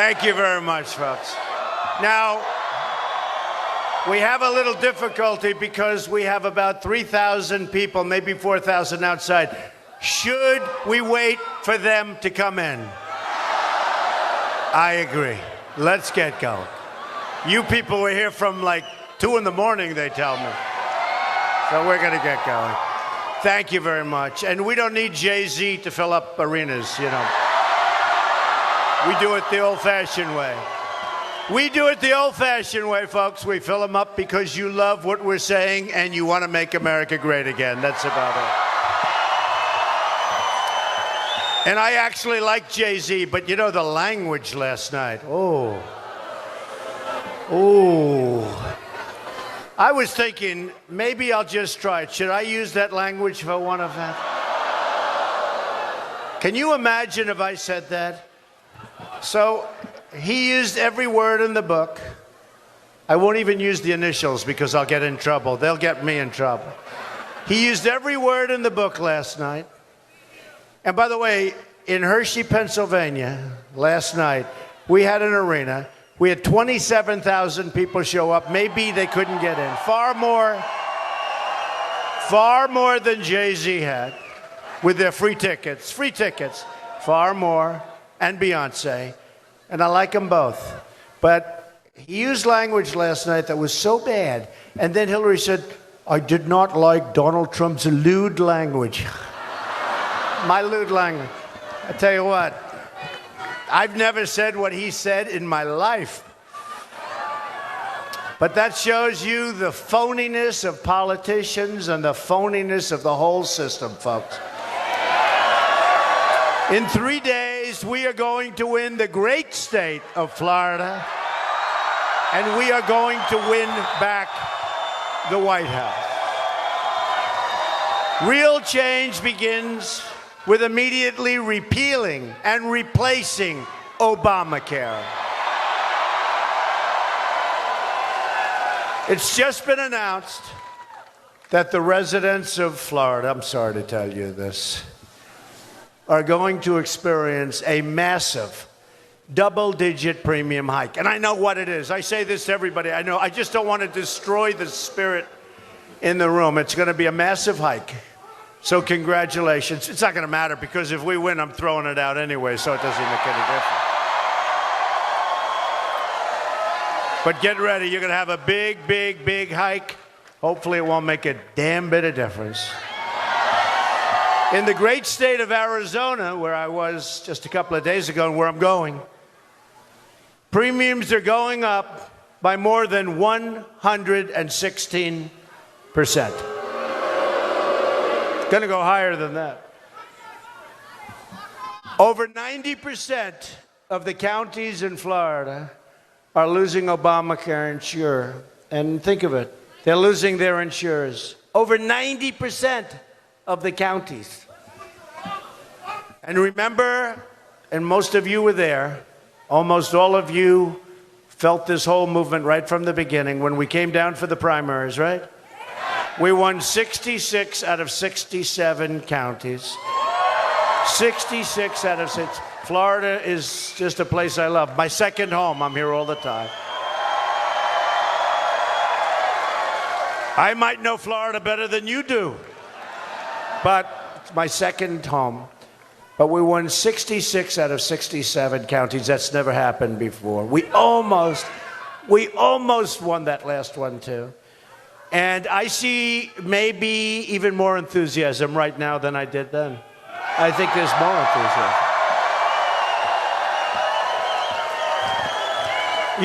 Thank you very much, folks. Now, we have a little difficulty because we have about 3,000 people, maybe 4,000 outside. Should we wait for them to come in? I agree. Let's get going. You people were here from like 2 in the morning, they tell me. So we're going to get going. Thank you very much. And we don't need Jay-Z to fill up arenas, you know. We do it the old-fashioned way. We do it the old-fashioned way, folks. We fill them up because you love what we're saying and you want to make America great again. That's about it. And I actually like Jay-Z, but you know the language last night. Oh. I was thinking, maybe I'll just try it. Should I use that language for one event? Can you imagine if I said that? So he used every word in the book. I won't even use the initials because I'll get in trouble. They'll get me in trouble. He used every word in the book last night. And by the way, in Hershey, Pennsylvania, last night, we had an arena. We had 27,000 people show up. Maybe they couldn't get in. Far more than Jay-Z had with their free tickets. Free tickets. Far more. And Beyonce. And I like them both. But he used language last night that was so bad. And then Hillary said, I did not like Donald Trump's lewd language. My lewd language. I tell you what, I've never said what he said in my life. But that shows you the phoniness of politicians and the phoniness of the whole system, folks. In 3 days, we are going to win the great state of Florida, and we are going to win back the White House. Real change begins with immediately repealing and replacing Obamacare. It's just been announced that the residents of Florida, I'm sorry to tell you this, are going to experience a massive double-digit premium hike. And I know what it is. I say this to everybody. I know. I just don't want to destroy the spirit in the room. It's going to be a massive hike. So congratulations. It's not going to matter because if we win, I'm throwing it out anyway, so it doesn't make any difference. But get ready. You're going to have a big, big, big hike. Hopefully it won't make a damn bit of difference. In the great state of Arizona, where I was just a couple of days ago and where I'm going, premiums are going up by more than 116%. Going to go higher than that. Over 90% of the counties in Florida are losing Obamacare insurer. And think of it, they're losing their insurers. Over 90% of the counties. And remember, and most of you were there, almost all of you felt this whole movement right from the beginning when we came down for the primaries, right? We won 66 out of 67 counties. 66 out of 6. Florida is just a place I love. My second home. I'm here all the time. I might know Florida better than you do, but it's my second home. But we won 66 out of 67 counties. That's never happened before. We almost won that last one, too. And I see maybe even more enthusiasm right now than I did then. I think there's more enthusiasm.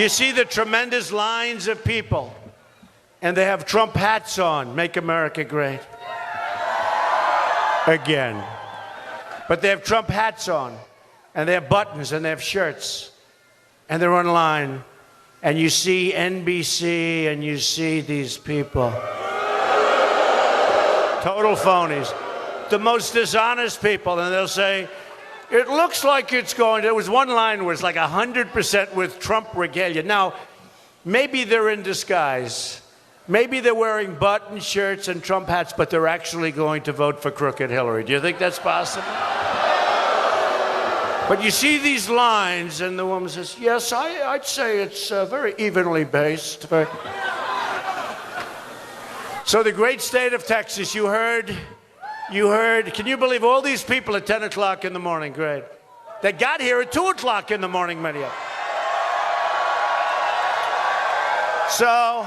You see the tremendous lines of people, and they have Trump hats on, Make America Great Again. But they have Trump hats on, and they have buttons, and they have shirts, and they're online. And you see NBC, and you see these people. Total phonies. The most dishonest people, and they'll say, it looks like it's going. There was one line where it's like 100% with Trump regalia. Now, maybe they're in disguise. Maybe they're wearing button shirts and Trump hats, but they're actually going to vote for crooked Hillary. Do you think that's possible? But you see these lines, and the woman says, yes, I'd say it's very evenly based. So the great state of Texas, you heard, can you believe all these people at 10 o'clock in the morning, great. They got here at 2 o'clock in the morning, many of them. So,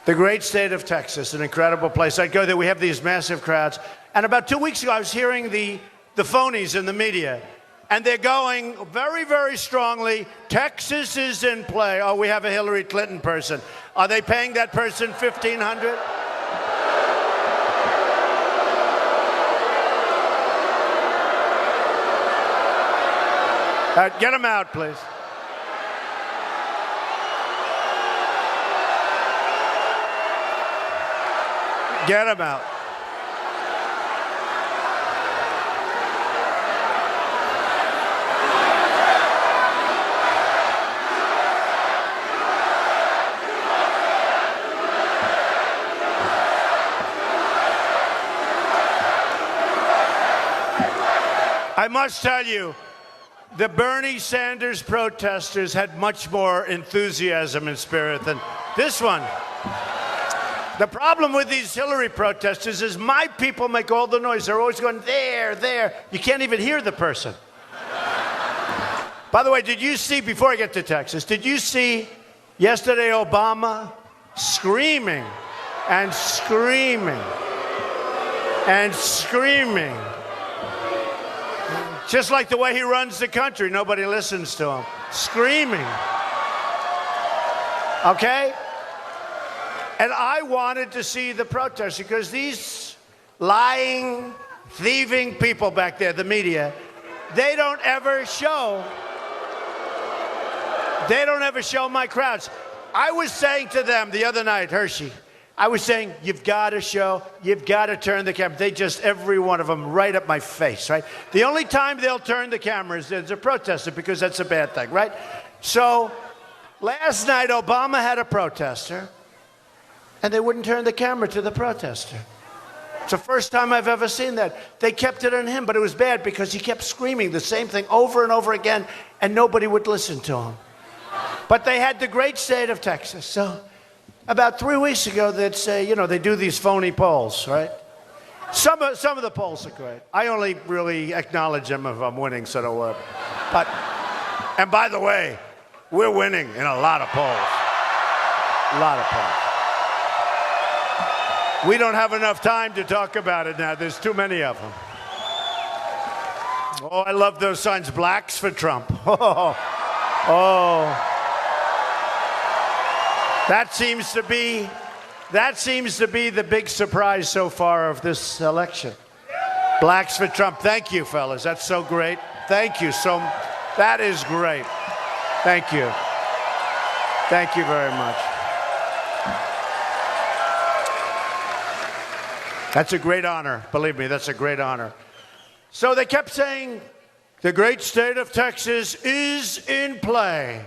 the great state of Texas, an incredible place. I'd go there, we have these massive crowds. And about 2 weeks ago, I was hearing the phonies in the media. And they're going very, very strongly, Texas is in play. Oh, we have a Hillary Clinton person. Are they paying that person $1,500? Get him out, please. Get him out. I must tell you, the Bernie Sanders protesters had much more enthusiasm and spirit than this one. The problem with these Hillary protesters is my people make all the noise. They're always going, there, there. You can't even hear the person. By the way, did you see, before I get to Texas, did you see yesterday Obama screaming and screaming and screaming? Just like the way he runs the country, nobody listens to him. Screaming. Okay? And I wanted to see the protest because these lying, thieving people back there, the media, they don't ever show my crowds. I was saying to them the other night, Hershey, I was saying, you've got to show, you've got to turn the camera. They just, every one of them, right up my face, right? The only time they'll turn the camera is there's a protester because that's a bad thing, right? So last night, Obama had a protester, and they wouldn't turn the camera to the protester. It's the first time I've ever seen that. They kept it on him, but it was bad because he kept screaming the same thing over and over again, and nobody would listen to him. But they had the great state of Texas. So about 3 weeks ago, they'd say, you know, they do these phony polls, right? Some of the polls are great. I only really acknowledge them if I'm winning, so don't worry. But, and by the way, we're winning in a lot of polls. A lot of polls. We don't have enough time to talk about it now. There's too many of them. Oh, I love those signs. Blacks for Trump. Oh. That seems to be the big surprise so far of this election. Blacks for Trump. Thank you, fellas. That's so great. Thank you. That is great. Thank you. Thank you very much. That's a great honor. Believe me, that's a great honor. So they kept saying, the great state of Texas is in play.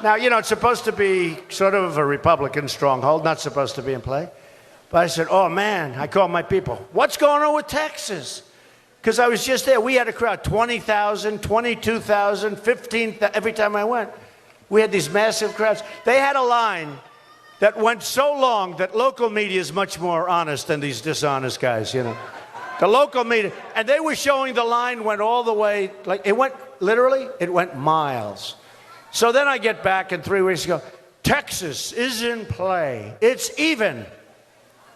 Now, you know, it's supposed to be sort of a Republican stronghold, not supposed to be in play. But I said, oh, man, I called my people. What's going on with Texas? Because I was just there. We had a crowd, 20,000, 22,000, 15,000, every time I went. We had these massive crowds. They had a line that went so long that local media is much more honest than these dishonest guys, you know. The local media, and they were showing the line went all the way, like it went, literally, it went miles. So then I get back, and 3 weeks ago, Texas is in play. It's even.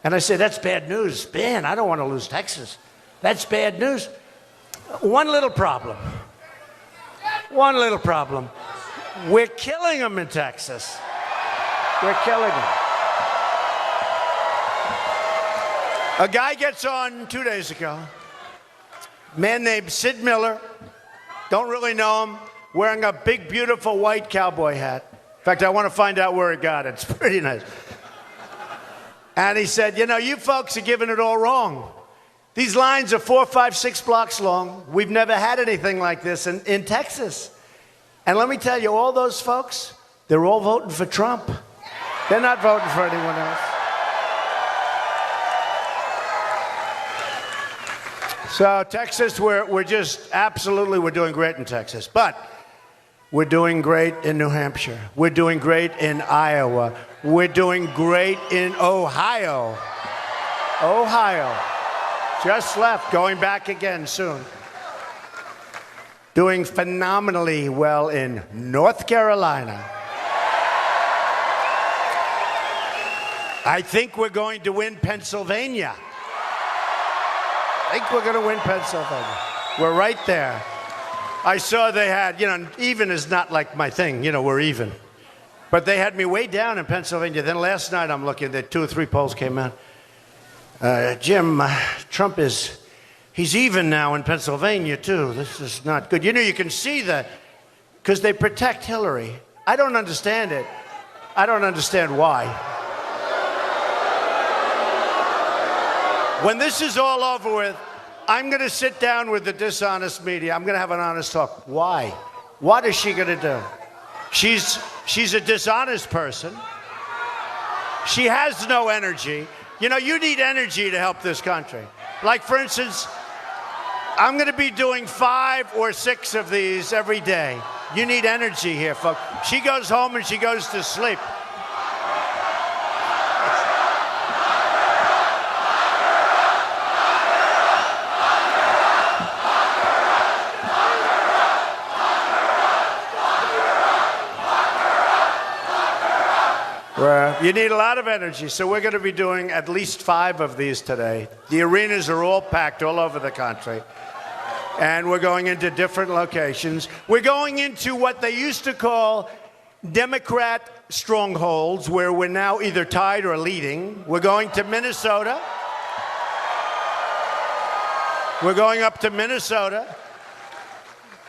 And I said, that's bad news. Man, I don't want to lose Texas. That's bad news. One little problem. One little problem. We're killing them in Texas. We're killing them. A guy gets on 2 days ago, a man named Sid Miller, don't really know him, wearing a big, beautiful white cowboy hat. In fact, I want to find out where he got it. It's pretty nice. And he said, you know, you folks are giving it all wrong. These lines are 4, 5, 6 blocks long. We've never had anything like this in Texas. And let me tell you, all those folks, they're all voting for Trump. They're not voting for anyone else. So Texas, we're just absolutely, we're doing great in Texas. But we're doing great in New Hampshire. We're doing great in Iowa. We're doing great in Ohio. Ohio. Just left, going back again soon. Doing phenomenally well in North Carolina. I think we're going to win Pennsylvania. I think we're going to win Pennsylvania. We're right there. I saw they had, even is not like my thing, we're even. But they had me way down in Pennsylvania. Then last night I'm looking, that 2 or 3 polls came out. Jim, Trump he's even now in Pennsylvania too. This is not good. You can see that because they protect Hillary. I don't understand it. I don't understand why. When this is all over with, I'm going to sit down with the dishonest media. I'm going to have an honest talk. Why? What is she going to do? She's a dishonest person. She has no energy. You need energy to help this country. Like, for instance, I'm going to be doing 5 or 6 of these every day. You need energy here, folks. She goes home and she goes to sleep. You need a lot of energy, so we're going to be doing at least 5 of these today. The arenas are all packed all over the country, and we're going into different locations. We're going into what they used to call Democrat strongholds, where we're now either tied or leading. We're going to Minnesota. We're going up to Minnesota,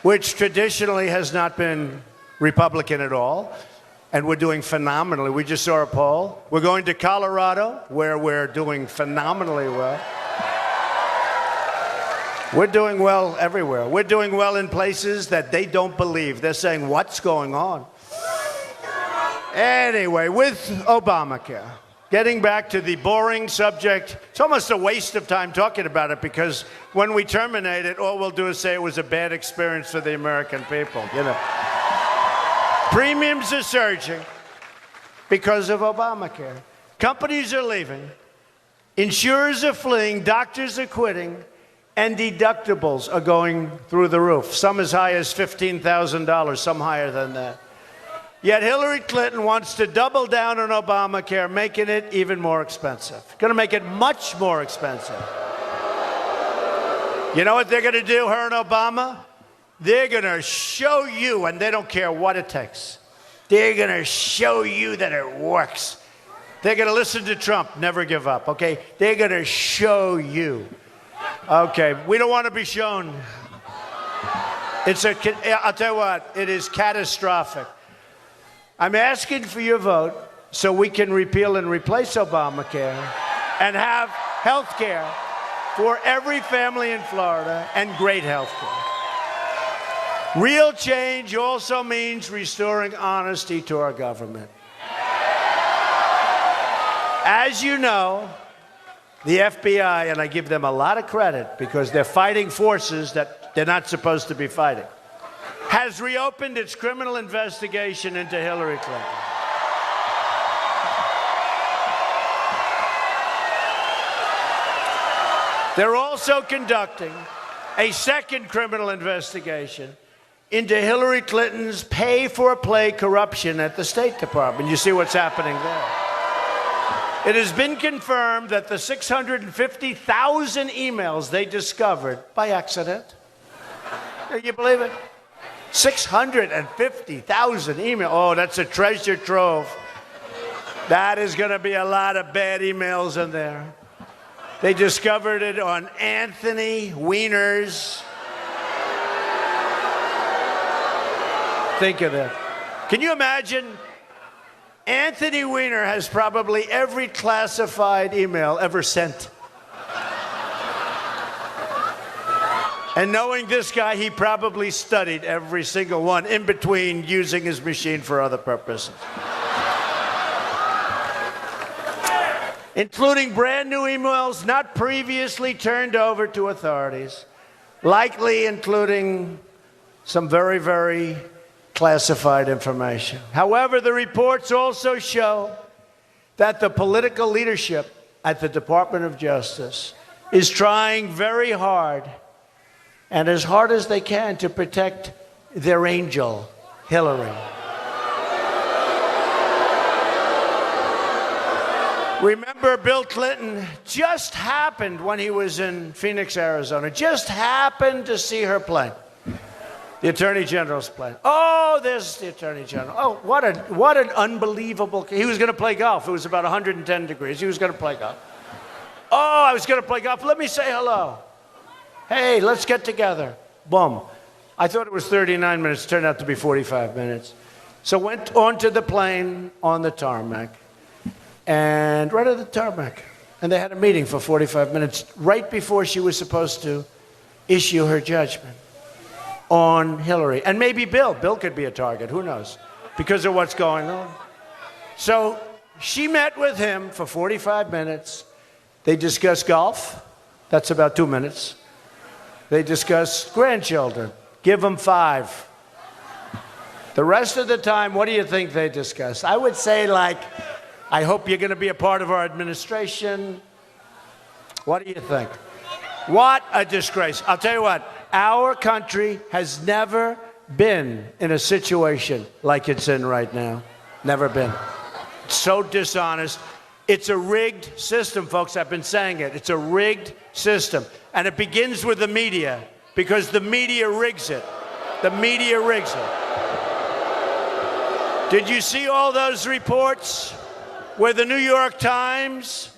which traditionally has not been Republican at all. And we're doing phenomenally. We just saw a poll. We're going to Colorado, where we're doing phenomenally well. We're doing well everywhere. We're doing well in places that they don't believe. They're saying, what's going on? Anyway, with Obamacare, getting back to the boring subject, it's almost a waste of time talking about it because when we terminate it, all we'll do is say it was a bad experience for the American people, Premiums are surging because of Obamacare. Companies are leaving. Insurers are fleeing. Doctors are quitting. And deductibles are going through the roof. Some as high as $15,000, some higher than that. Yet Hillary Clinton wants to double down on Obamacare, making it even more expensive. Going to make it much more expensive. You know what they're going to do, her and Obama? They're going to show you, and they don't care what it takes. They're going to show you that it works. They're going to listen to Trump, never give up, okay? They're going to show you. Okay, we don't want to be shown. I'll tell you what, it is catastrophic. I'm asking for your vote so we can repeal and replace Obamacare and have health care for every family in Florida and great health care. Real change also means restoring honesty to our government. As you know, the FBI, and I give them a lot of credit because they're fighting forces that they're not supposed to be fighting, has reopened its criminal investigation into Hillary Clinton. They're also conducting a second criminal investigation into Hillary Clinton's pay-for-play corruption at the State Department. You see what's happening there. It has been confirmed that the 650,000 emails they discovered by accident. Can you believe it? 650,000 emails. Oh, that's a treasure trove. That is going to be a lot of bad emails in there. They discovered it on Anthony Weiner's. Think of that. Can you imagine? Anthony Weiner has probably every classified email ever sent. And knowing this guy, he probably studied every single one in between using his machine for other purposes. including brand new emails not previously turned over to authorities, likely including some very, very classified information. However, the reports also show that the political leadership at the Department of Justice is trying very hard and as hard as they can to protect their angel, Hillary. Remember, Bill Clinton just happened, when he was in Phoenix, Arizona, just happened to see her plane. The Attorney General's plane. Oh, there's the Attorney General. Oh, what an unbelievable... He was going to play golf. It was about 110 degrees. He was going to play golf. Oh, I was going to play golf. Let me say hello. Hey, let's get together. Boom. I thought it was 39 minutes. Turned out to be 45 minutes. So went onto the plane on the tarmac. And right at the tarmac. And they had a meeting for 45 minutes right before she was supposed to issue her judgment on Hillary. And maybe Bill. Bill could be a target. Who knows? Because of what's going on. So she met with him for 45 minutes. They discussed golf. That's about 2 minutes. They discussed grandchildren. Give them 5. The rest of the time, what do you think they discussed? I would say, like, I hope you're going to be a part of our administration. What do you think? What a disgrace. I'll tell you what. Our country has never been in a situation like it's in right now. Never been. It's so dishonest. It's a rigged system, folks. I've been saying it. It's a rigged system. And it begins with the media, because the media rigs it. The media rigs it. Did you see all those reports where the New York Times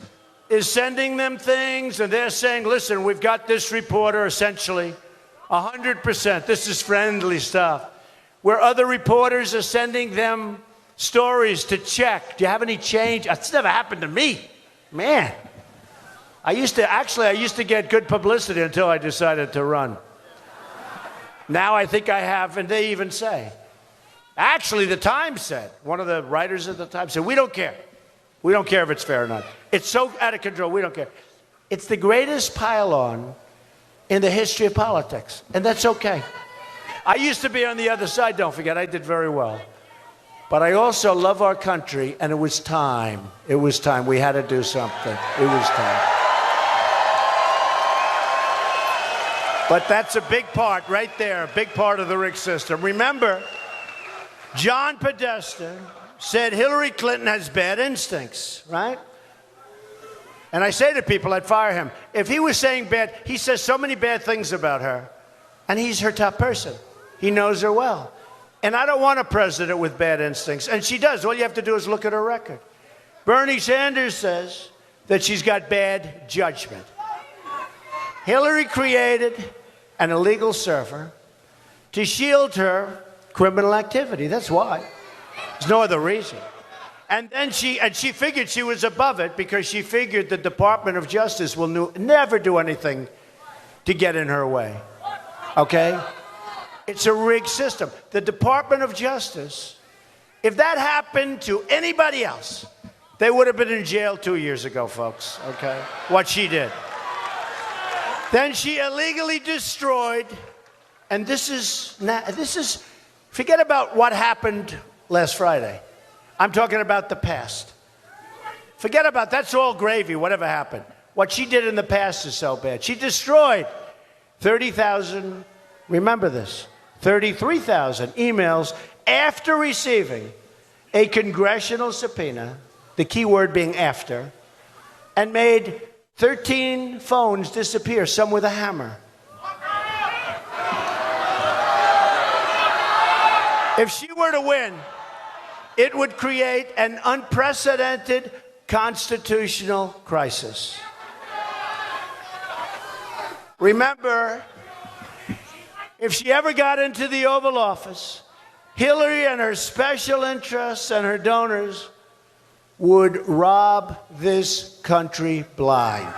is sending them things and they're saying, listen, we've got this reporter essentially 100%. This is friendly stuff. Where other reporters are sending them stories to check. Do you have any change? That's never happened to me. Man. I used to get good publicity until I decided to run. Now I think I have, and they even say. Actually, the Times said, one of the writers at the Times said, we don't care. We don't care if it's fair or not. It's so out of control, we don't care. It's the greatest pile-on in the history of politics, and that's okay. I used to be on the other side, don't forget, I did very well. But I also love our country, and it was time. It was time. We had to do something. It was time. But that's a big part right there, a big part of the rigged system. Remember, John Podesta said Hillary Clinton has bad instincts, right? And I say to people, I'd fire him. If he was saying bad, he says so many bad things about her, and he's her top person. He knows her well. And I don't want a president with bad instincts. And she does. All you have to do is look at her record. Bernie Sanders says that she's got bad judgment. Hillary created an illegal server to shield her criminal activity. That's why. There's no other reason. And then she figured she was above it because she figured the Department of Justice will never do anything to get in her way. Okay? It's a rigged system. The Department of Justice, if that happened to anybody else, they would have been in jail 2 years ago, folks, okay? What she did. Then she illegally destroyed, and this is, forget about what happened last Friday. I'm talking about the past. Forget about, that's all gravy, whatever happened. What she did in the past is so bad. She destroyed 30,000, remember this, 33,000 emails after receiving a congressional subpoena, the key word being after, and made 13 phones disappear, some with a hammer. If she were to win, it would create an unprecedented constitutional crisis. Remember, if she ever got into the Oval Office, Hillary and her special interests and her donors would rob this country blind.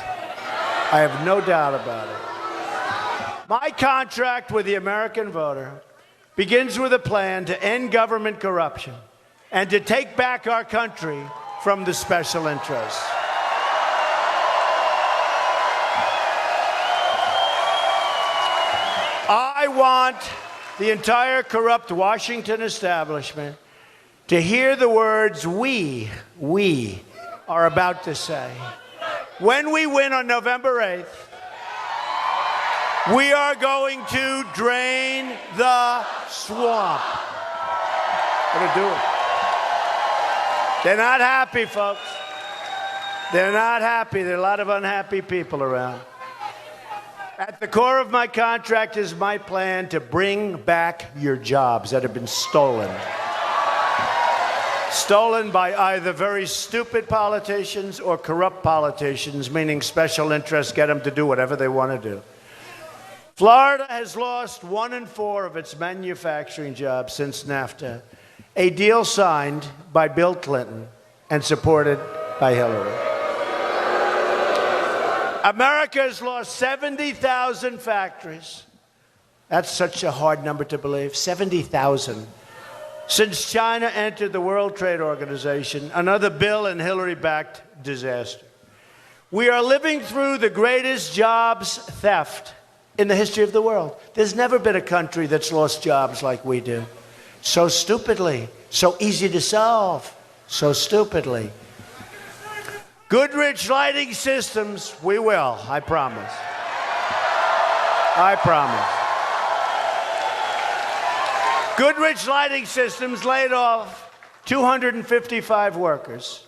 I have no doubt about it. My contract with the American voter begins with a plan to end government corruption and to take back our country from the special interests. I want the entire corrupt Washington establishment to hear the words we are about to say. When we win on November 8th, we are going to drain the swamp. We're going to do it. They're not happy, folks. They're not happy. There are a lot of unhappy people around. At the core of my contract is my plan to bring back your jobs that have been stolen. Stolen by either very stupid politicians or corrupt politicians, meaning special interests get them to do whatever they want to do. Florida has lost 1 in 4 of its manufacturing jobs since NAFTA, a deal signed by Bill Clinton and supported by Hillary. America has lost 70,000 factories. That's such a hard number to believe, 70,000. Since China entered the World Trade Organization, another Bill and Hillary-backed disaster. We are living through the greatest jobs theft in the history of the world. There's never been a country that's lost jobs like we do. So stupidly, so easy to solve, so stupidly. Goodrich Lighting Systems, we will, I promise. I promise. Goodrich Lighting Systems laid off 255 workers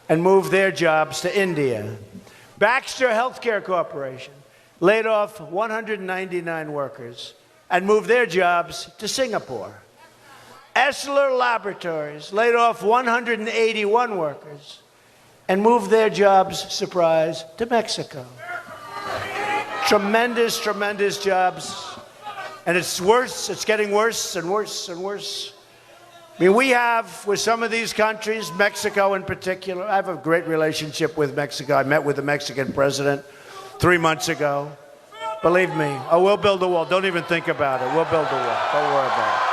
and moved their jobs to India. Baxter Healthcare Corporation laid off 199 workers and moved their jobs to Singapore. Esler Laboratories laid off 181 workers and moved their jobs, surprise, to Mexico. Tremendous, tremendous jobs. And it's worse, it's getting worse and worse and worse. I mean, we have, with some of these countries, Mexico in particular, I have a great relationship with Mexico. I met with the Mexican president 3 months ago. Believe me, oh, we'll build a wall. Don't even think about it. We'll build a wall. Don't worry about it.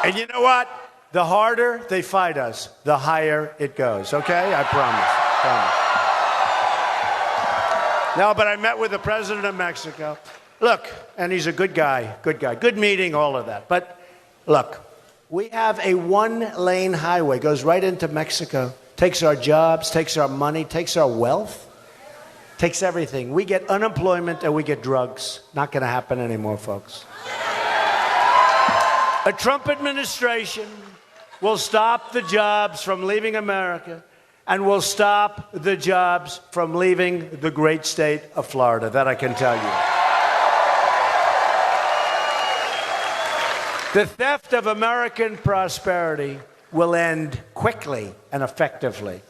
And you know what? The harder they fight us, the higher it goes, okay? I promise. No, but I met with the president of Mexico. Look, and he's a good guy, good meeting, all of that. But look, we have a 1-lane highway, goes right into Mexico, takes our jobs, takes our money, takes our wealth, takes everything. We get unemployment and we get drugs. Not going to happen anymore, folks. A Trump administration will stop the jobs from leaving America and will stop the jobs from leaving the great state of Florida. That I can tell you. The theft of American prosperity will end quickly and effectively.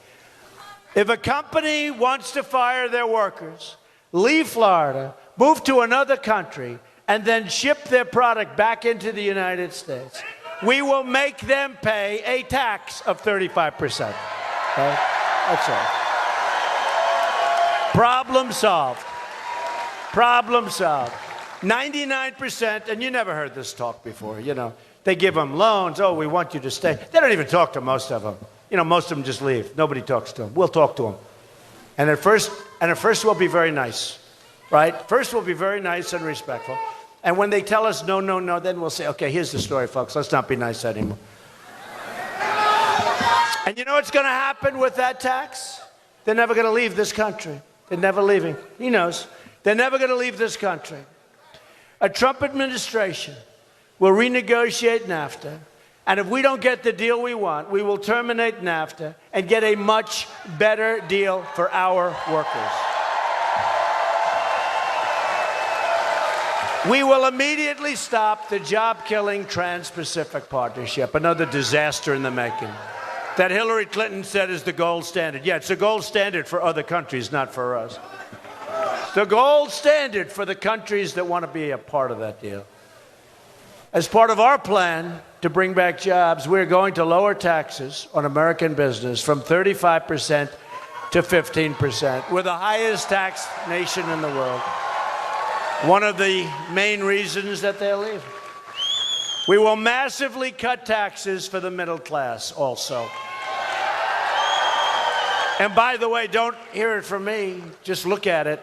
If a company wants to fire their workers, leave Florida, move to another country, and then ship their product back into the United States, we will make them pay a tax of 35%. Okay? That's all. Problem solved. Problem solved. 99%, and you never heard this talk before, you know, they give them loans. Oh, we want you to stay. They don't even talk to most of them. You know, most of them just leave. Nobody talks to them. We'll talk to them. And at first we'll be very nice, right? First we'll be very nice and respectful. And when they tell us no, no, no, then we'll say, okay, here's the story, folks. Let's not be nice anymore. And you know what's going to happen with that tax? They're never going to leave this country. They're never leaving. He knows. They're never going to leave this country. A Trump administration will renegotiate NAFTA. And if we don't get the deal we want, we will terminate NAFTA and get a much better deal for our workers. We will immediately stop the job-killing Trans-Pacific Partnership, another disaster in the making, that Hillary Clinton said is the gold standard. Yeah, it's a gold standard for other countries, not for us. The gold standard for the countries that want to be a part of that deal. As part of our plan to bring back jobs, we're going to lower taxes on American business from 35% to 15%. We're the highest taxed nation in the world. One of the main reasons that they're leaving. We will massively cut taxes for the middle class also. And by the way, don't hear it from me, just look at it.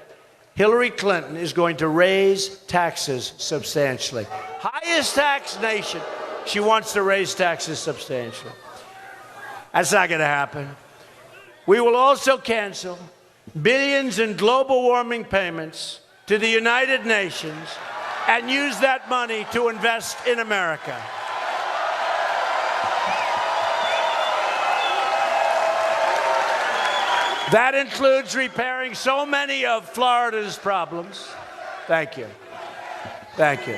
Hillary Clinton is going to raise taxes substantially. Highest tax nation. She wants to raise taxes substantially. That's not going to happen. We will also cancel billions in global warming payments to the United Nations and use that money to invest in America. That includes repairing so many of Florida's problems. Thank you. Thank you.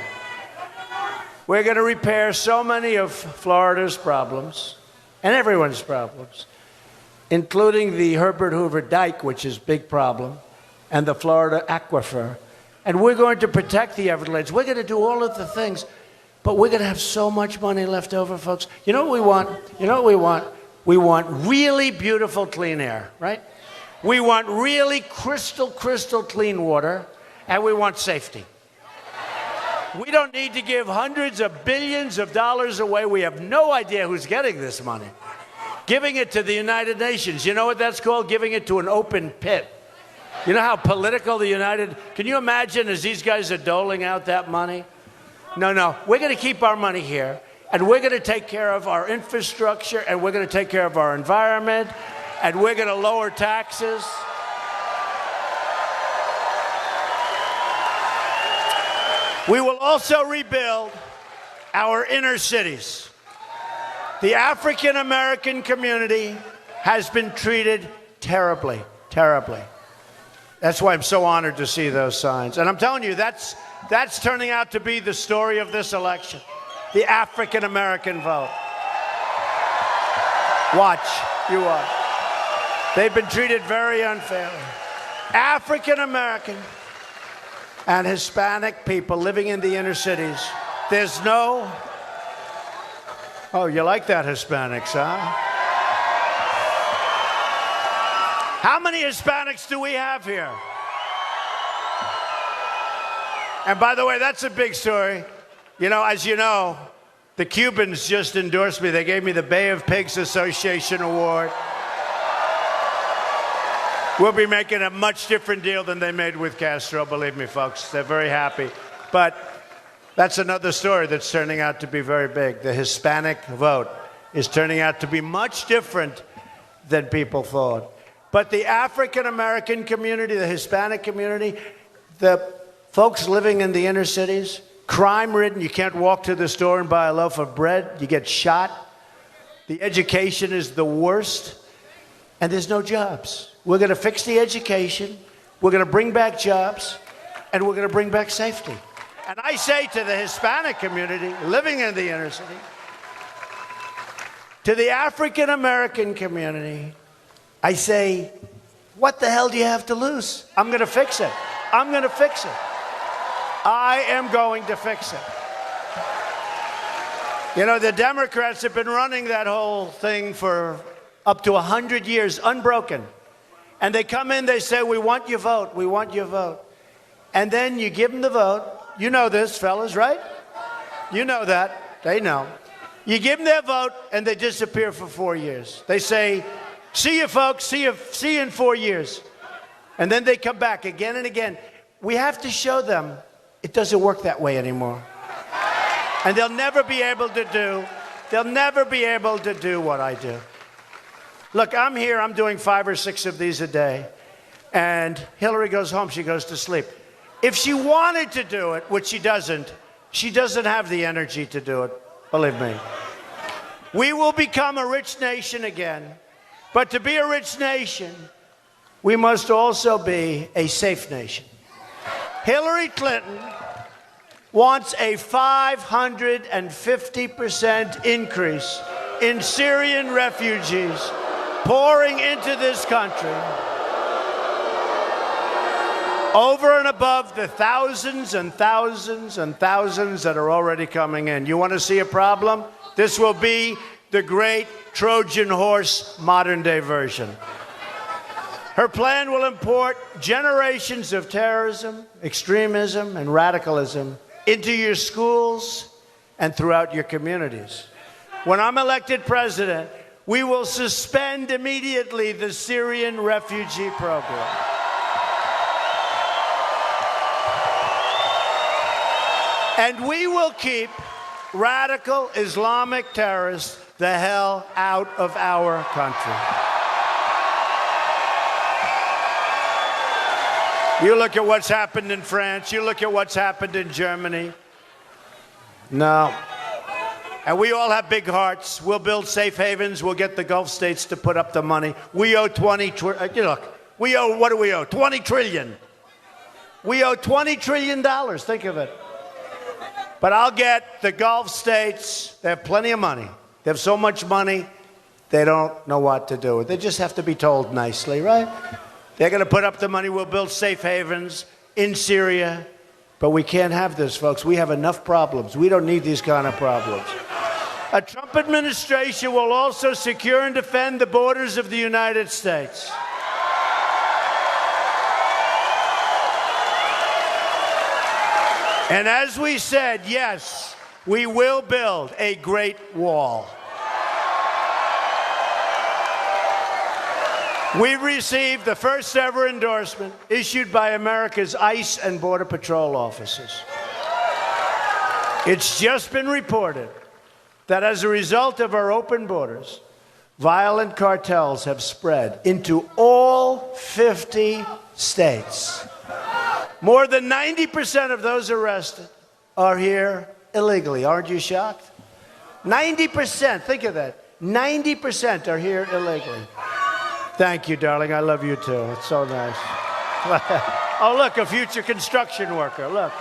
We're going to repair so many of Florida's problems and everyone's problems, including the Herbert Hoover Dike, which is a big problem, and the Florida aquifer. And we're going to protect the Everglades. We're going to do all of the things, but we're going to have so much money left over, folks. You know what we want? You know what we want? We want really beautiful clean air, right? We want really crystal clean water, and we want safety. We don't need to give hundreds of billions of dollars away. We have no idea who's getting this money. Giving it to the United Nations. You know what that's called? Giving it to an open pit. You know how political the United... Can you imagine as these guys are doling out that money? No. We're going to keep our money here, and we're going to take care of our infrastructure, and we're going to take care of our environment, and we're going to lower taxes. We will also rebuild our inner cities. The African American community has been treated terribly, terribly. That's why I'm so honored to see those signs. And I'm telling you, that's turning out to be the story of this election. The African American vote. Watch, you watch. They've been treated very unfairly. African American and Hispanic people living in the inner cities. There's no... Oh, you like that, Hispanics, huh? How many Hispanics do we have here? And by the way, that's a big story. You know, as you know, the Cubans just endorsed me. They gave me the Bay of Pigs Association Award. We'll be making a much different deal than they made with Castro, believe me, folks. They're very happy. But that's another story that's turning out to be very big. The Hispanic vote is turning out to be much different than people thought. But the African American community, the Hispanic community, the folks living in the inner cities, crime-ridden, you can't walk to the store and buy a loaf of bread, you get shot. The education is the worst, and there's no jobs. We're going to fix the education, we're going to bring back jobs, and we're going to bring back safety. And I say to the Hispanic community living in the inner city, to the African American community, I say, what the hell do you have to lose? I'm going to fix it. I'm going to fix it. I am going to fix it. You know, the Democrats have been running that whole thing for up to 100 years, unbroken. And they come in, they say, we want your vote, we want your vote. And then you give them the vote. You know this, fellas, right? You know that. They know. You give them their vote, and they disappear for 4 years. They say, see you, folks, see you in 4 years. And then they come back again and again. We have to show them it doesn't work that way anymore. And they'll never be able to do what I do. Look, I'm here, I'm doing 5 or 6 of these a day, and Hillary goes home, she goes to sleep. If she wanted to do it, which she doesn't have the energy to do it, believe me. We will become a rich nation again, but to be a rich nation, we must also be a safe nation. Hillary Clinton wants a 550% increase in Syrian refugees pouring into this country, over and above the thousands and thousands and thousands that are already coming in. You want to see a problem? This will be the great Trojan horse modern-day version. Her plan will import generations of terrorism, extremism, and radicalism into your schools and throughout your communities. When I'm elected president, we will suspend immediately the Syrian refugee program. And we will keep radical Islamic terrorists the hell out of our country. You look at what's happened in France, you look at what's happened in Germany. No. And we all have big hearts. We'll build safe havens. We'll get the Gulf states to put up the money. We owe we owe, what do we owe? 20 trillion. We owe $20 trillion. Think of it. But I'll get the Gulf states. They have plenty of money. They have so much money, they don't know what to do. They just have to be told nicely, right? They're going to put up the money. We'll build safe havens in Syria. But we can't have this, folks. We have enough problems. We don't need these kind of problems. A Trump administration will also secure and defend the borders of the United States. And as we said, yes, we will build a great wall. We received the first ever endorsement issued by America's ICE and Border Patrol officers. It's just been reported that as a result of our open borders, violent cartels have spread into all 50 states. More than 90% of those arrested are here illegally. Aren't you shocked? 90%, think of that. 90% are here illegally. Thank you, darling. I love you too. It's so nice. Oh, look, a future construction worker. Look.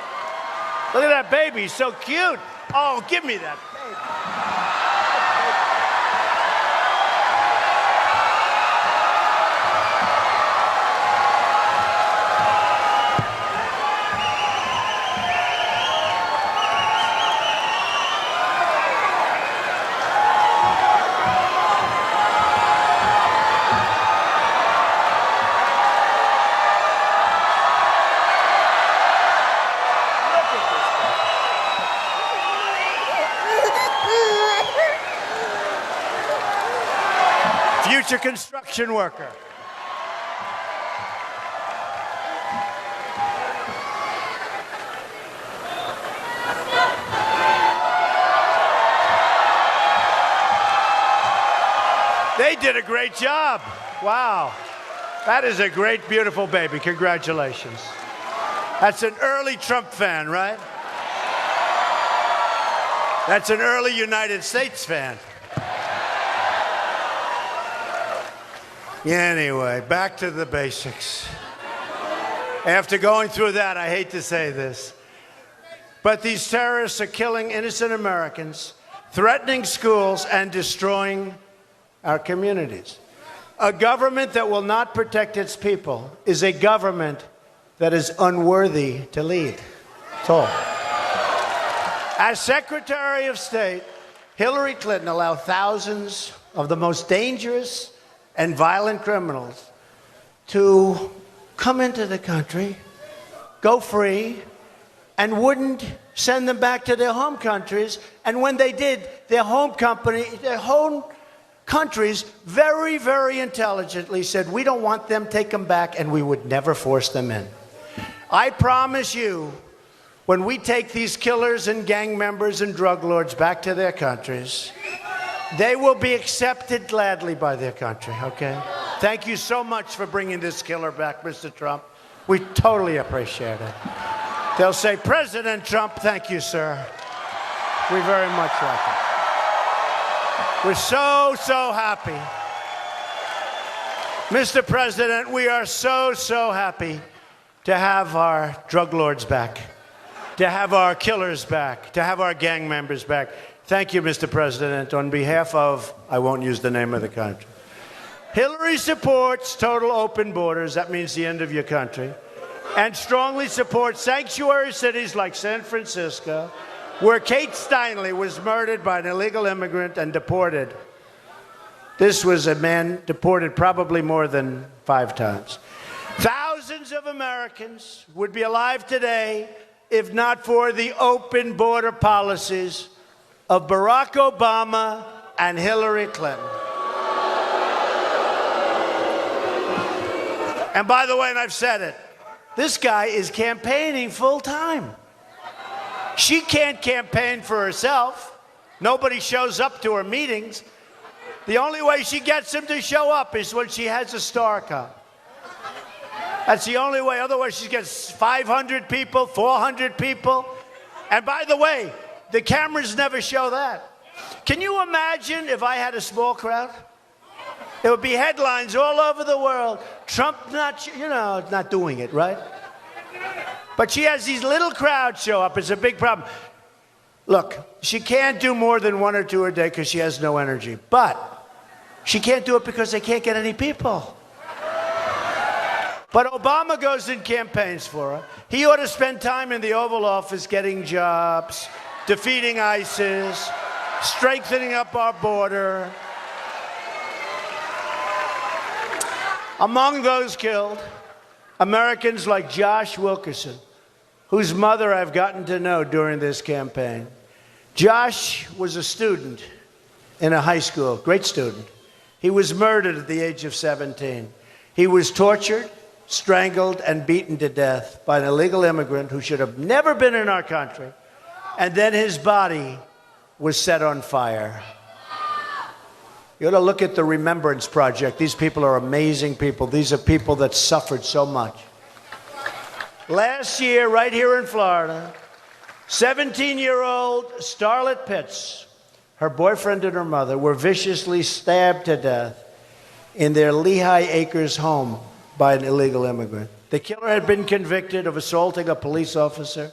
Look at that baby. He's so cute. Oh, give me that baby. Future construction worker. They did a great job. Wow. That is a great, beautiful baby. Congratulations. That's an early Trump fan, right? That's an early United States fan. Anyway, back to the basics. After going through that, I hate to say this, but these terrorists are killing innocent Americans, threatening schools, and destroying our communities. A government that will not protect its people is a government that is unworthy to lead. That's all. As Secretary of State, Hillary Clinton allowed thousands of the most dangerous and violent criminals to come into the country, go free, and wouldn't send them back to their home countries. And when they did, their home countries very, very intelligently said, we don't want them, take them back, and we would never force them in. I promise you, when we take these killers and gang members and drug lords back to their countries, they will be accepted gladly by their country, okay? Thank you so much for bringing this killer back, Mr. Trump. We totally appreciate it. They'll say, President Trump, thank you, sir. We very much like it. We're so, so happy. Mr. President, we are so, so happy to have our drug lords back, to have our killers back, to have our gang members back. Thank you, Mr. President. On behalf of, I won't use the name of the country. Hillary supports total open borders. That means the end of your country. And strongly supports sanctuary cities like San Francisco, where Kate Steinle was murdered by an illegal immigrant and deported. This was a man deported probably more than 5 times. Thousands millions of Americans would be alive today if not for the open border policies of Barack Obama and Hillary Clinton. And by the way, and I've said it, this guy is campaigning full time. She can't campaign for herself. Nobody shows up to her meetings. The only way she gets him to show up is when she has a star come. That's the only way. Otherwise, she gets 500 people, 400 people. And by the way, the cameras never show that. Can you imagine if I had a small crowd? There would be headlines all over the world. Trump not doing it, right? But she has these little crowds show up. It's a big problem. Look, she can't do more than 1 or 2 a day because she has no energy. But she can't do it because they can't get any people. But Obama goes and campaigns for her. He ought to spend time in the Oval Office getting jobs, defeating ISIS, strengthening up our border. Among those killed, Americans like Josh Wilkerson, whose mother I've gotten to know during this campaign. Josh was a student in a high school, great student. He was murdered at the age of 17. He was tortured, strangled, and beaten to death by an illegal immigrant who should have never been in our country. And then his body was set on fire. You ought to look at the Remembrance Project. These people are amazing people. These are people that suffered so much. Last year, right here in Florida, 17-year-old Starlet Pitts, her boyfriend and her mother, were viciously stabbed to death in their Lehigh Acres home by an illegal immigrant. The killer had been convicted of assaulting a police officer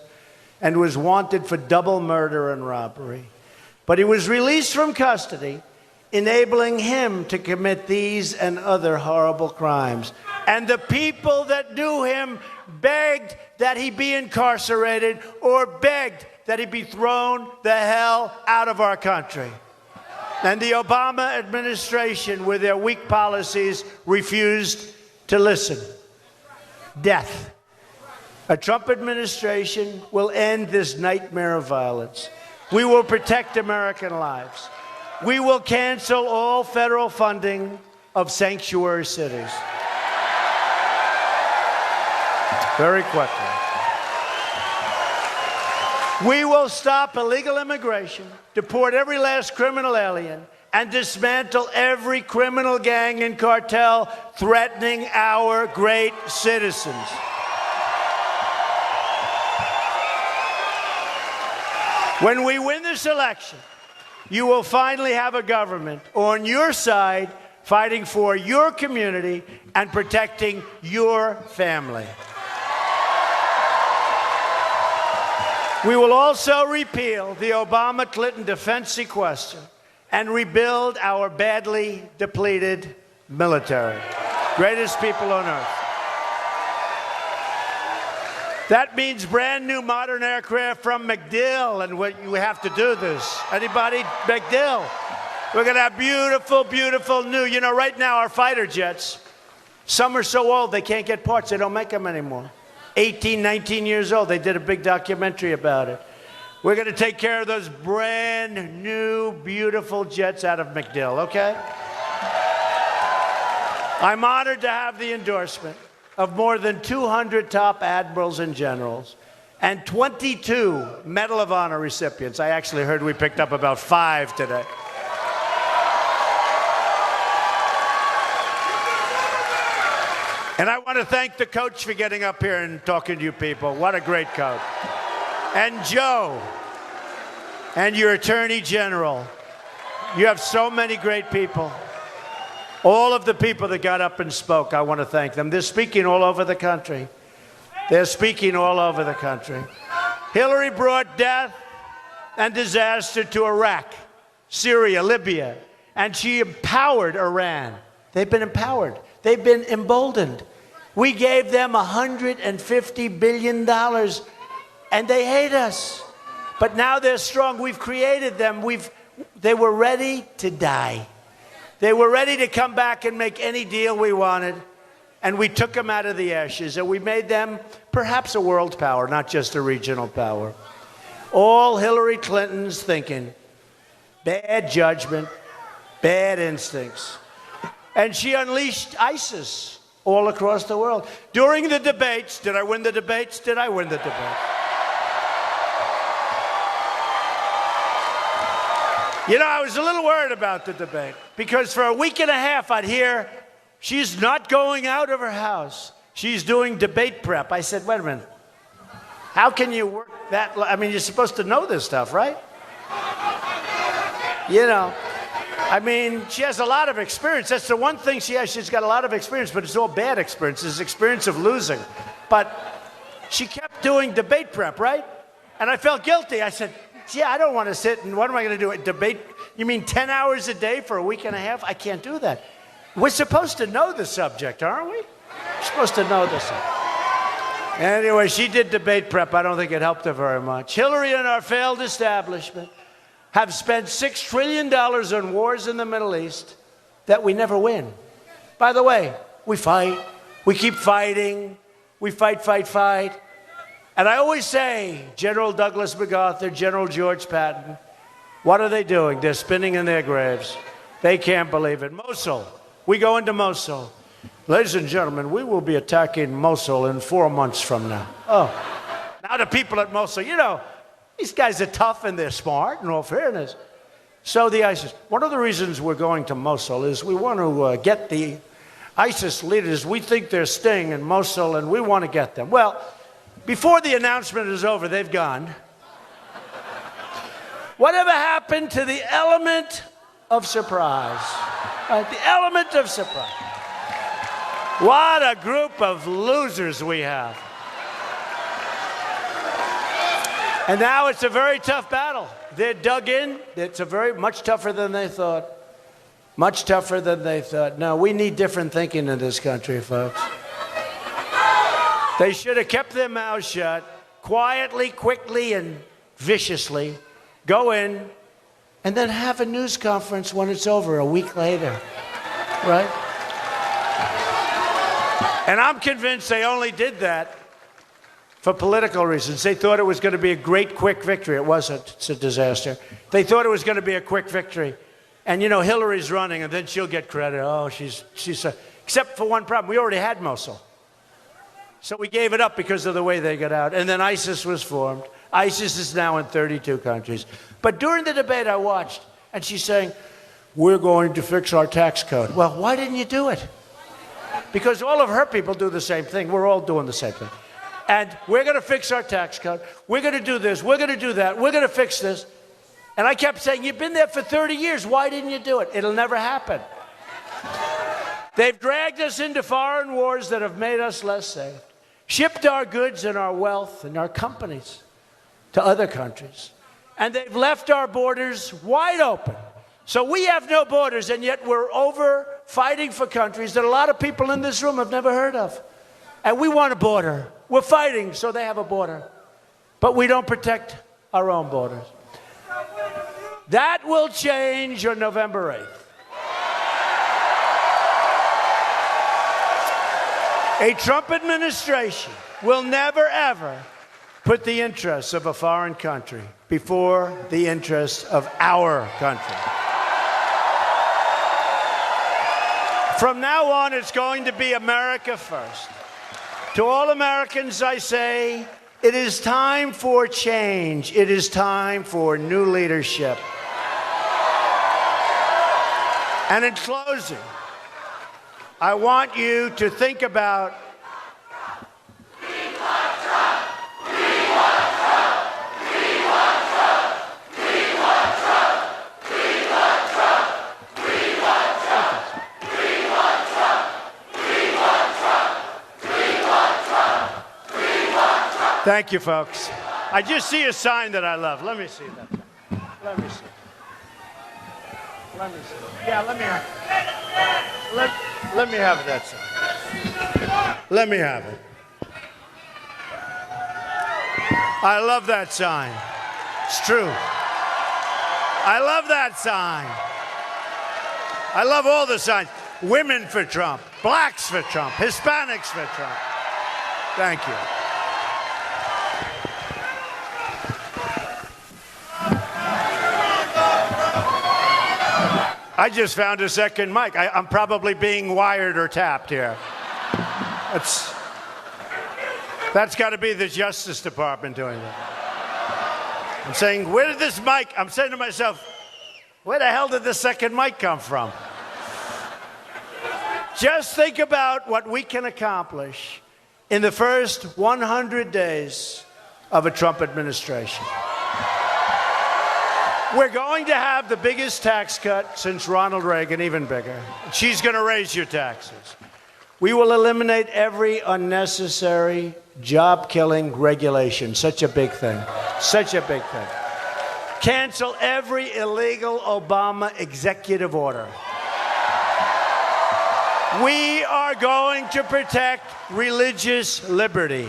and was wanted for double murder and robbery. But he was released from custody, enabling him to commit these and other horrible crimes. And the people that knew him begged that he be incarcerated or begged that he be thrown the hell out of our country. And the Obama administration, with their weak policies, refused to listen. Death. A Trump administration will end this nightmare of violence. We will protect American lives. We will cancel all federal funding of sanctuary cities. Very quickly. We will stop illegal immigration, deport every last criminal alien, and dismantle every criminal gang and cartel threatening our great citizens. When we win this election, you will finally have a government on your side fighting for your community and protecting your family. We will also repeal the Obama-Clinton defense sequester and rebuild our badly depleted military. Greatest people on earth. That means brand new modern aircraft from MacDill, and we have to do this. Anybody? MacDill. We're going to have beautiful, beautiful new, right now our fighter jets, some are so old they can't get parts. They don't make them anymore. 18, 19 years old. They did a big documentary about it. We're going to take care of those brand new, beautiful jets out of MacDill, okay? I'm honored to have the endorsement of more than 200 top admirals and generals and 22 Medal of Honor recipients. I actually heard we picked up about 5 today. And I want to thank the coach for getting up here and talking to you people. What a great coach. And Joe, and your Attorney General. You have so many great people. All of the people that got up and spoke, I want to thank them. They're speaking all over the country. They're speaking all over the country. Hillary brought death and disaster to Iraq, Syria, Libya, and she empowered Iran. They've been empowered. They've been emboldened. We gave them $150 billion, and they hate us. But now they're strong. We've created them. They were ready to die. They were ready to come back and make any deal we wanted. And we took them out of the ashes, and we made them perhaps a world power, not just a regional power. All Hillary Clinton's thinking, bad judgment, bad instincts. And she unleashed ISIS all across the world. During the debates, did I win the debates? Did I win the debates? You know, I was a little worried about the debate because for a week and a half I'd hear she's not going out of her house. She's doing debate prep. I said, wait a minute. How can you work that? I mean, you're supposed to know this stuff, right? You know, I mean, she has a lot of experience. That's the one thing she has. She's got a lot of experience, but it's all bad experience. It's experience of losing. But she kept doing debate prep, right? And I felt guilty. I said, yeah, I don't want to sit and what am I going to do? A debate? You mean 10 hours a day for a week and a half? I can't do that. We're supposed to know the subject, aren't we? We're supposed to know the subject. Anyway, she did debate prep. I don't think it helped her very much. Hillary and our failed establishment have spent $6 trillion on wars in the Middle East that we never win. By the way, we fight. We keep fighting. We fight. And I always say, General Douglas MacArthur, General George Patton, what are they doing? They're spinning in their graves. They can't believe it. Mosul. We go into Mosul. Ladies and gentlemen, we will be attacking Mosul in 4 months from now. Oh, now the people at Mosul, you know, these guys are tough and they're smart, in all fairness. So the ISIS. One of the reasons we're going to Mosul is we want to get the ISIS leaders. We think they're staying in Mosul and we want to get them. Well, before the announcement is over, they've gone. Whatever happened to the element of surprise? The element of surprise. What a group of losers we have. And now it's a very tough battle. They're dug in. It's much tougher than they thought. Much tougher than they thought. No, we need different thinking in this country, folks. They should have kept their mouths shut, quietly, quickly, and viciously. Go in, and then have a news conference when it's over a week later, right? And I'm convinced they only did that for political reasons. They thought it was going to be a great, quick victory. It wasn't. It's a disaster. They thought it was going to be a quick victory. And, you know, Hillary's running, and then she'll get credit. Oh, she's except for one problem. We already had Mosul. So we gave it up because of the way they got out. And then ISIS was formed. ISIS is now in 32 countries. But during the debate I watched, and she's saying, we're going to fix our tax code. Well, why didn't you do it? Because all of her people do the same thing. We're all doing the same thing. And we're going to fix our tax code. We're going to do this. We're going to do that. We're going to fix this. And I kept saying, you've been there for 30 years. Why didn't you do it? It'll never happen. They've dragged us into foreign wars that have made us less safe. Shipped our goods and our wealth and our companies to other countries. And they've left our borders wide open. So we have no borders, and yet we're over fighting for countries that a lot of people in this room have never heard of. And we want a border. We're fighting so they have a border. But we don't protect our own borders. That will change on November 8th. A Trump administration will never, ever put the interests of a foreign country before the interests of our country. From now on, it's going to be America first. To all Americans, I say, it is time for change. It is time for new leadership. And in closing, I want you to think about Thank you, folks. I just see a sign that I love. Let me see that. Let me see. Let me see. Yeah, let me have it. Let me have that sign. Let me have it. I love that sign. It's true. I love that sign. I love all the signs. women for Trump, blacks for Trump, Hispanics for Trump. Thank you. I just found a second mic. I'm probably being wired or tapped here. That's got to be the Justice Department doing that. I'm saying, where did this mic? I'm saying to myself, where the hell did the second mic come from? Just think about what we can accomplish in the first 100 days of a Trump administration. We're going to have the biggest tax cut since Ronald Reagan, even bigger. She's going to raise your taxes. We will eliminate every unnecessary, job-killing regulation. Such a big thing. Such a big thing. Cancel every illegal Obama executive order. We are going to protect religious liberty.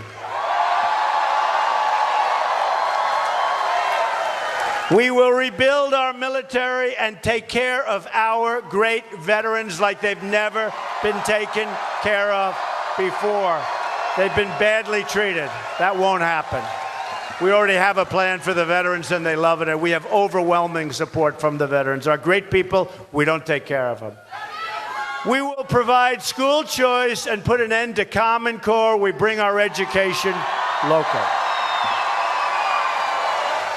We will rebuild our military and take care of our great veterans like they've never been taken care of before. They've been badly treated. That won't happen. We already have a plan for the veterans, and they love it, and we have overwhelming support from the veterans. Our great people, we don't take care of them. We will provide school choice and put an end to Common Core. We bring our education local.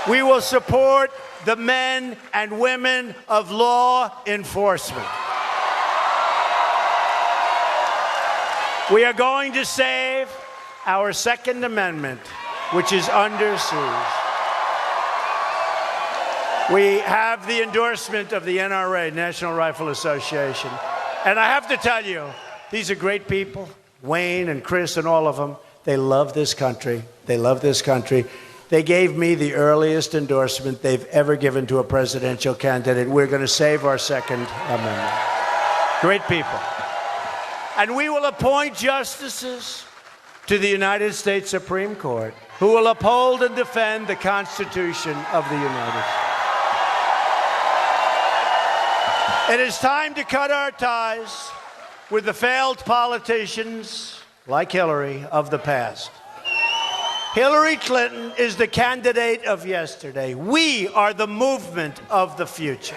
We will support the men and women of law enforcement. We are going to save our Second Amendment, which is under siege. We have the endorsement of the NRA, National Rifle Association. And I have to tell you, these are great people, Wayne and Chris and all of them. They love this country. They love this country. They gave me the earliest endorsement they've ever given to a presidential candidate. We're going to save our Second Amendment. Great people. And we will appoint justices to the United States Supreme Court who will uphold and defend the Constitution of the United States. It is time to cut our ties with the failed politicians like Hillary of the past. Hillary Clinton is the candidate of yesterday. We are the movement of the future.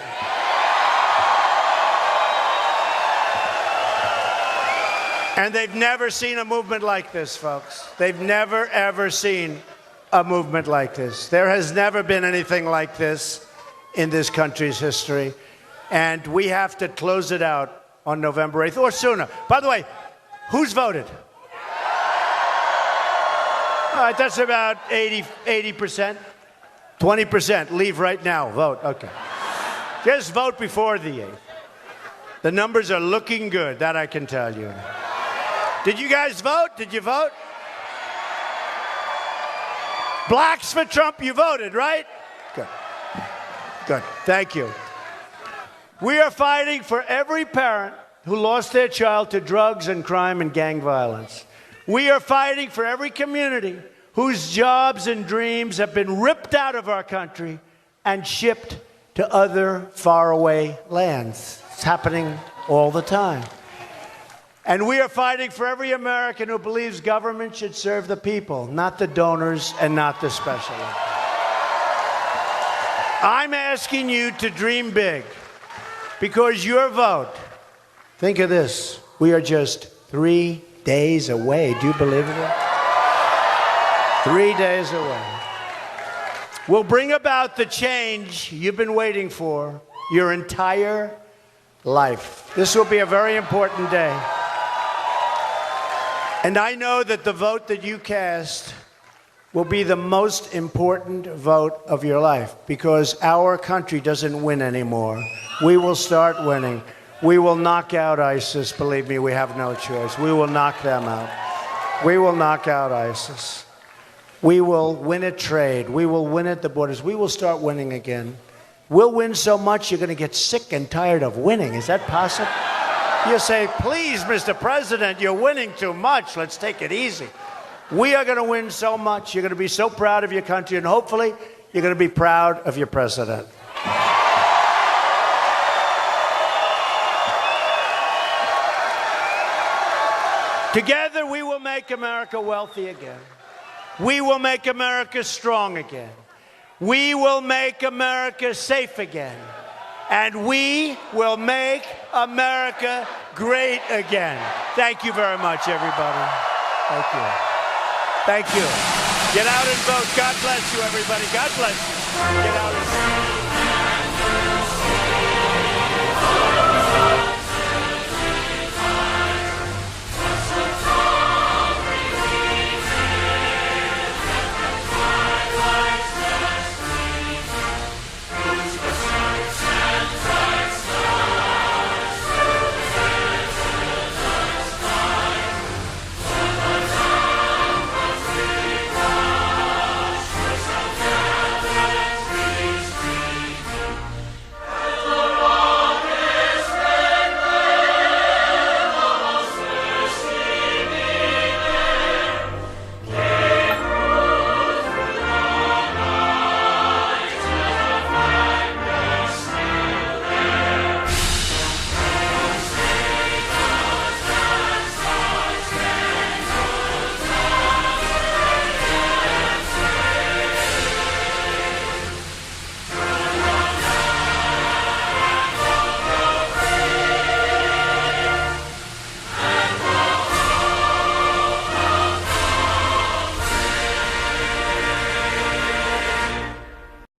And they've never seen a movement like this, folks. They've never, ever seen a movement like this. There has never been anything like this in this country's history. And we have to close it out on November 8th or sooner. By the way, who's voted? All right, that's about 80%. 20%, leave right now, vote, okay. Just vote before the 8th. The numbers are looking good, that I can tell you. Did you guys vote? Did you vote? Blacks for Trump, you voted, right? Good. Good, thank you. We are fighting for every parent who lost their child to drugs and crime and gang violence. We are fighting for every community whose jobs and dreams have been ripped out of our country and shipped to other faraway lands. It's happening all the time. And we are fighting for every American who believes government should serve the people, not the donors and not the specialists. I'm asking you to dream big because your vote, think of this, we are just 3 days away. Do you believe it? 3 days away. We'll bring about the change you've been waiting for your entire life. This will be a very important day. And I know that the vote that you cast will be the most important vote of your life because our country doesn't win anymore. We will start winning. We will knock out ISIS. Believe me, we have no choice. We will knock them out. We will knock out ISIS. We will win at trade. We will win at the borders. We will start winning again. We'll win so much you're going to get sick and tired of winning. Is that possible? You say, please, Mr. President, you're winning too much. Let's take it easy. We are going to win so much. You're going to be so proud of your country, and hopefully you're going to be proud of your president. Together, we will make America wealthy again. We will make America strong again. We will make America safe again. And we will make America great again. Thank you very much, everybody. Thank you. Thank you. Get out and vote. God bless you, everybody. God bless you. Get out and vote.